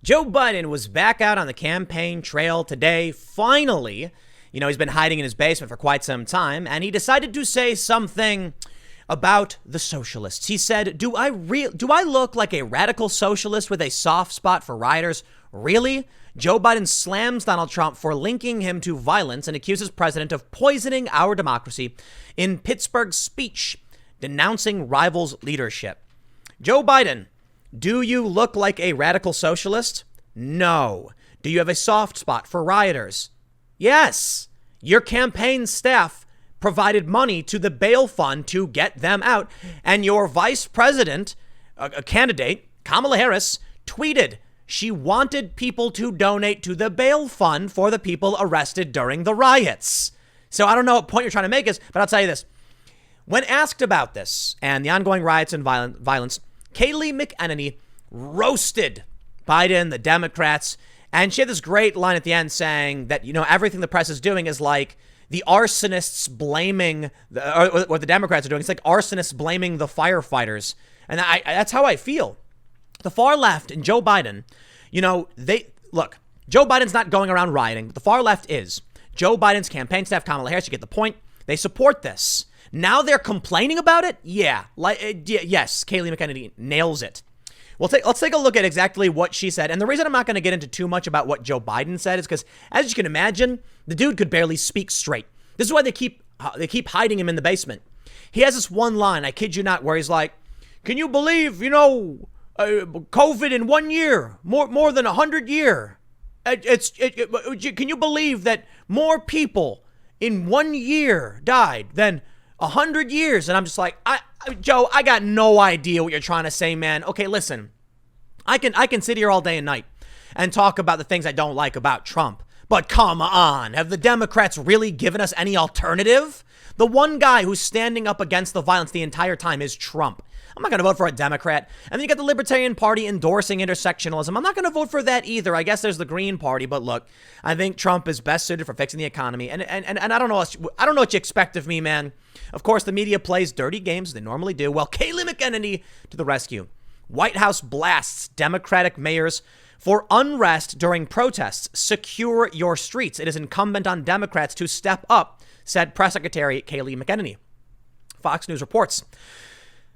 Joe Biden was back out on the campaign trail today, finally. You know, he's been hiding in his basement for quite some time, and he decided to say something about the socialists. He said, do I look like a radical socialist with a soft spot for rioters? Really? Joe Biden slams Donald Trump for linking him to violence and accuses president of poisoning our democracy in Pittsburgh's speech, denouncing rivals' leadership. Joe Biden, do you look like a radical socialist? No. Do you have a soft spot for rioters? Yes. Your campaign staff provided money to the bail fund to get them out. And your vice president, a candidate, Kamala Harris, tweeted she wanted people to donate to the bail fund for the people arrested during the riots. So I don't know what point you're trying to make is, but I'll tell you this. When asked about this and the ongoing riots and violence, Kayleigh McEnany roasted Biden, the Democrats, and she had this great line at the end saying that, you know, everything the press is doing is like the arsonists blaming, or what the Democrats are doing. It's like arsonists blaming the firefighters. And that's how I feel. The far left and Joe Biden, you know, Joe Biden's not going around rioting. The far left is. Joe Biden's campaign staff, Kamala Harris, you get the point. They support this. Now they're complaining about it? Yeah. Yes, Kayleigh McEnany nails it. Let's take a look at exactly what she said. And the reason I'm not going to get into too much about what Joe Biden said is because, as you can imagine, the dude could barely speak straight. This is why they keep hiding him in the basement. He has this one line, I kid you not, where he's like, can you believe, you know, COVID in 1 year, more than 100 years? Can you believe that more people in 1 year died than 100 years? And I'm just like, Joe, I got no idea what you're trying to say, man. Okay, listen, I can sit here all day and night and talk about the things I don't like about Trump. But come on, have the Democrats really given us any alternative? The one guy who's standing up against the violence the entire time is Trump. I'm not going to vote for a Democrat. And then you got the Libertarian Party endorsing intersectionalism. I'm not going to vote for that either. I guess there's the Green Party. But look, I think Trump is best suited for fixing the economy. And I don't know what you expect of me, man. Of course, the media plays dirty games. They normally do. Well, Kayleigh McEnany to the rescue. White House blasts Democratic mayors for unrest during protests. Secure your streets. It is incumbent on Democrats to step up, said Press Secretary Kayleigh McEnany. Fox News reports.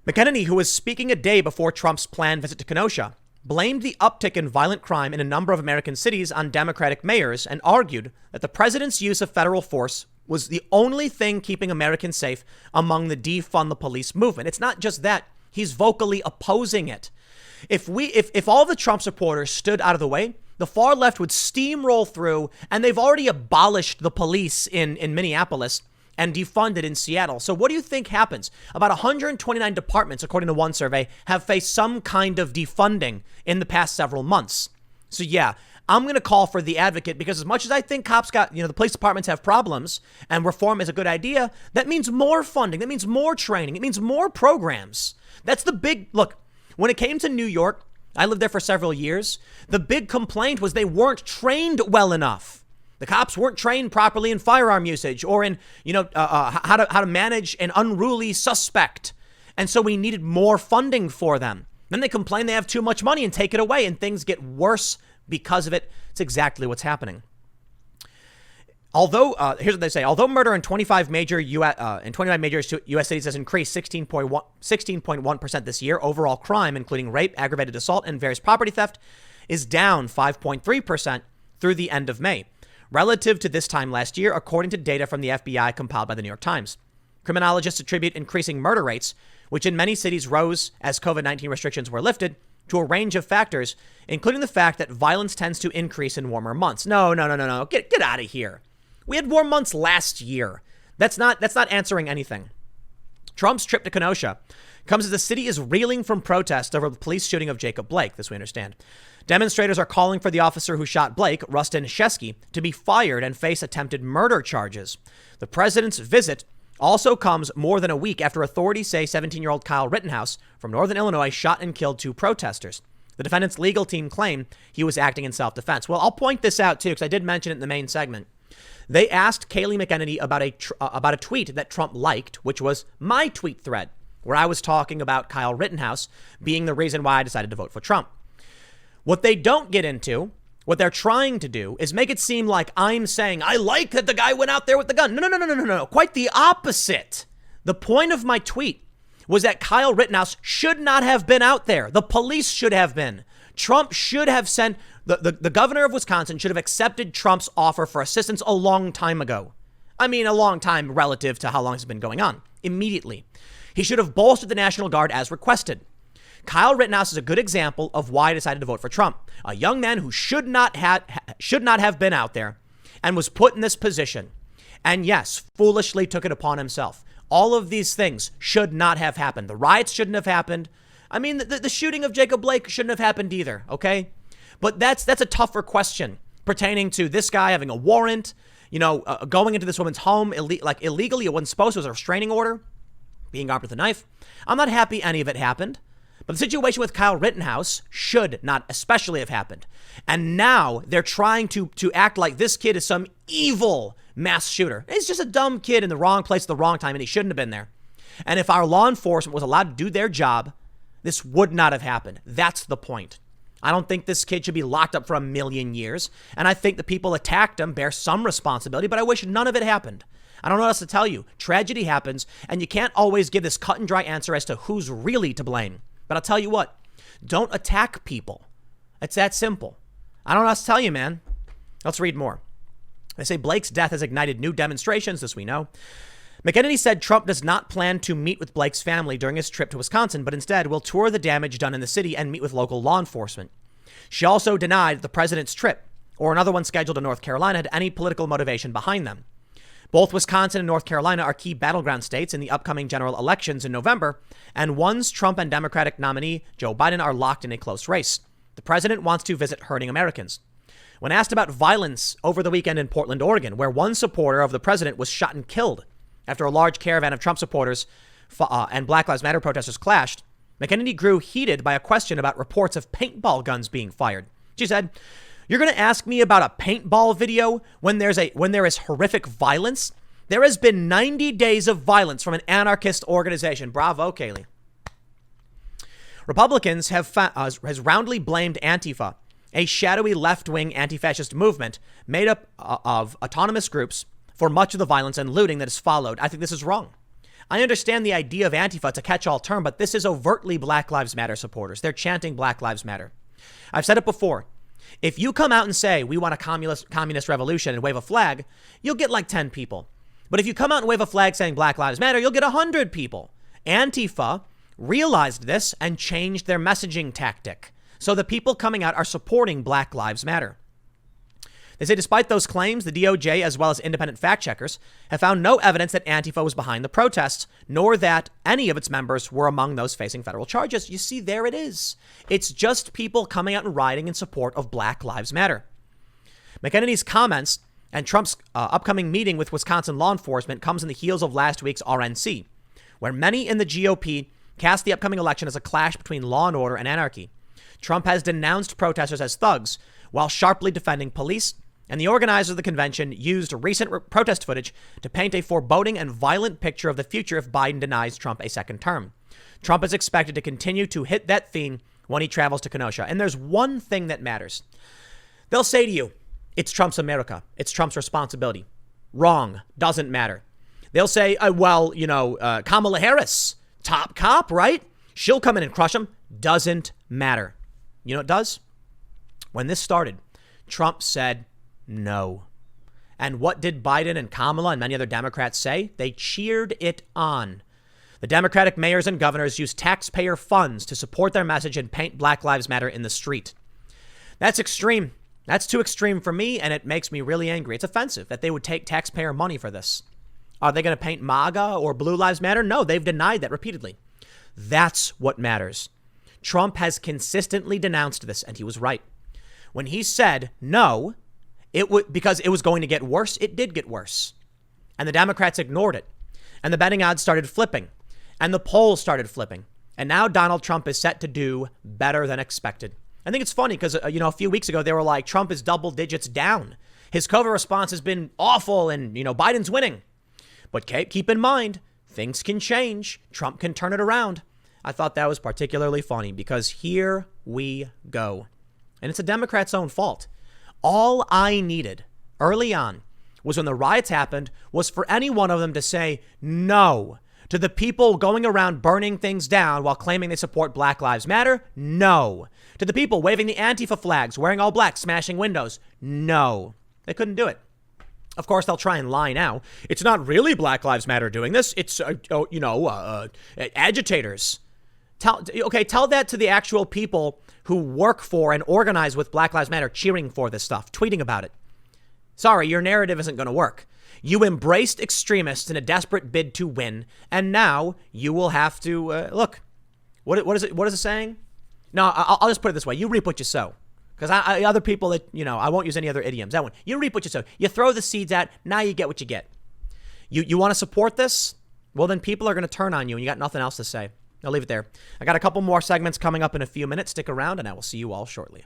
McEnany, who was speaking a day before Trump's planned visit to Kenosha, blamed the uptick in violent crime in a number of American cities on Democratic mayors and argued that the president's use of federal force was the only thing keeping Americans safe among the defund the police movement. It's not just that. He's vocally opposing it. If all the Trump supporters stood out of the way, the far left would steamroll through, and they've already abolished the police in Minneapolis and defunded in Seattle. So what do you think happens? About 129 departments, according to one survey, have faced some kind of defunding in the past several months. So yeah, I'm going to call for the advocate, because as much as I think cops the police departments have problems and reform is a good idea, that means more funding. That means more training. It means more programs. That's the big look. When it came to New York, I lived there for several years. The big complaint was they weren't trained well enough. The cops weren't trained properly in firearm usage or in, how to manage an unruly suspect. And so we needed more funding for them. Then they complain they have too much money and take it away, and things get worse because of it. It's exactly what's happening. Although, here's what they say. Although murder in 25 major U.S. cities has increased 16.1% this year, overall crime, including rape, aggravated assault, and various property theft, is down 5.3% through the end of May, relative to this time last year, according to data from the FBI compiled by the New York Times. Criminologists attribute increasing murder rates, which in many cities rose as COVID-19 restrictions were lifted, to a range of factors, including the fact that violence tends to increase in warmer months. No. Get out of here. We had warm months last year. That's not answering anything. Trump's trip to Kenosha comes as the city is reeling from protests over the police shooting of Jacob Blake, this we understand. Demonstrators are calling for the officer who shot Blake, Rustin Shesky, to be fired and face attempted murder charges. The president's visit also comes more than a week after authorities say 17-year-old Kyle Rittenhouse from Northern Illinois shot and killed two protesters. The defendant's legal team claimed he was acting in self-defense. Well, I'll point this out, too, because I did mention it in the main segment. They asked Kayleigh McEnany about a tweet that Trump liked, which was my tweet thread, where I was talking about Kyle Rittenhouse being the reason why I decided to vote for Trump. What they don't get into, what they're trying to do, is make it seem like I'm saying I like that the guy went out there with the gun. No. Quite the opposite. The point of my tweet was that Kyle Rittenhouse should not have been out there. The police should have been. Trump should have sent, the governor of Wisconsin should have accepted Trump's offer for assistance a long time ago. I mean, a long time relative to how long it's been going on. Immediately. He should have bolstered the National Guard as requested. Kyle Rittenhouse is a good example of why I decided to vote for Trump. A young man who should not have been out there and was put in this position. And yes, foolishly took it upon himself. All of these things should not have happened. The riots shouldn't have happened. I mean, the shooting of Jacob Blake shouldn't have happened either, okay? But that's a tougher question pertaining to this guy having a warrant, going into this woman's home illegally. It wasn't supposed to. It was a restraining order, being armed with a knife. I'm not happy any of it happened. But the situation with Kyle Rittenhouse should not especially have happened. And now they're trying to act like this kid is some evil mass shooter. He's just a dumb kid in the wrong place at the wrong time, and he shouldn't have been there. And if our law enforcement was allowed to do their job, this would not have happened. That's the point. I don't think this kid should be locked up for 1,000,000 years. And I think the people attacked him bear some responsibility, but I wish none of it happened. I don't know what else to tell you. Tragedy happens, and you can't always give this cut and dry answer as to who's really to blame. But I'll tell you what, don't attack people. It's that simple. I don't know what else to tell you, man. Let's read more. They say Blake's death has ignited new demonstrations, this we know. McEnany said Trump does not plan to meet with Blake's family during his trip to Wisconsin, but instead will tour the damage done in the city and meet with local law enforcement. She also denied the president's trip, or another one scheduled in North Carolina, had any political motivation behind them. Both Wisconsin and North Carolina are key battleground states in the upcoming general elections in November, and one's Trump and Democratic nominee Joe Biden are locked in a close race. The president wants to visit hurting Americans. When asked about violence over the weekend in Portland, Oregon, where one supporter of the president was shot and killed after a large caravan of Trump supporters and Black Lives Matter protesters clashed, McEnany grew heated by a question about reports of paintball guns being fired. She said, "You're going to ask me about a paintball video when there is horrific violence? There has been 90 days of violence from an anarchist organization." Bravo, Kayleigh. Republicans has roundly blamed Antifa, a shadowy left-wing anti-fascist movement made up of autonomous groups, for much of the violence and looting that has followed. I think this is wrong. I understand the idea of Antifa to catch-all term, but this is overtly Black Lives Matter supporters. They're chanting Black Lives Matter. I've said it before. If you come out and say, we want a communist revolution and wave a flag, you'll get like 10 people. But if you come out and wave a flag saying Black Lives Matter, you'll get 100 people. Antifa realized this and changed their messaging tactic. So the people coming out are supporting Black Lives Matter. They say despite those claims, the DOJ, as well as independent fact checkers, have found no evidence that Antifa was behind the protests, nor that any of its members were among those facing federal charges. You see, there it is. It's just people coming out and rioting in support of Black Lives Matter. McEnany's comments and Trump's upcoming meeting with Wisconsin law enforcement comes in the heels of last week's RNC, where many in the GOP cast the upcoming election as a clash between law and order and anarchy. Trump has denounced protesters as thugs while sharply defending police, and the organizers of the convention used recent protest footage to paint a foreboding and violent picture of the future if Biden denies Trump a second term. Trump is expected to continue to hit that theme when he travels to Kenosha. And there's one thing that matters. They'll say to you, it's Trump's America. It's Trump's responsibility. Wrong. Doesn't matter. They'll say, Kamala Harris, top cop, right? She'll come in and crush him. Doesn't matter. You know what does? When this started, Trump said no. And what did Biden and Kamala and many other Democrats say? They cheered it on. The Democratic mayors and governors used taxpayer funds to support their message and paint Black Lives Matter in the street. That's extreme. That's too extreme for me, and it makes me really angry. It's offensive that they would take taxpayer money for this. Are they going to paint MAGA or Blue Lives Matter? No, they've denied that repeatedly. That's what matters. Trump has consistently denounced this, and he was right. When he said no, because it was going to get worse, it did get worse. And the Democrats ignored it. And the betting odds started flipping. And the polls started flipping. And now Donald Trump is set to do better than expected. I think it's funny because, a few weeks ago, they were like, Trump is double digits down. His COVID response has been awful and, Biden's winning. But keep in mind, things can change. Trump can turn it around. I thought that was particularly funny because here we go. And it's a Democrat's own fault. All I needed early on was when the riots happened was for any one of them to say no to the people going around burning things down while claiming they support Black Lives Matter. No. To the people waving the Antifa flags, wearing all black, smashing windows. No. They couldn't do it. Of course, they'll try and lie now. It's not really Black Lives Matter doing this. It's, agitators. Tell that to the actual people who work for and organize with Black Lives Matter, cheering for this stuff, tweeting about it. Sorry, your narrative isn't going to work. You embraced extremists in a desperate bid to win, and now you will have to look. What is it? What is it saying? No, I'll just put it this way: you reap what you sow. Because other people that I won't use any other idioms. That one, you reap what you sow. You throw the seeds out. Now you get what you get. You want to support this? Well, then people are going to turn on you, and you got nothing else to say. I'll leave it there. I got a couple more segments coming up in a few minutes. Stick around, and I will see you all shortly.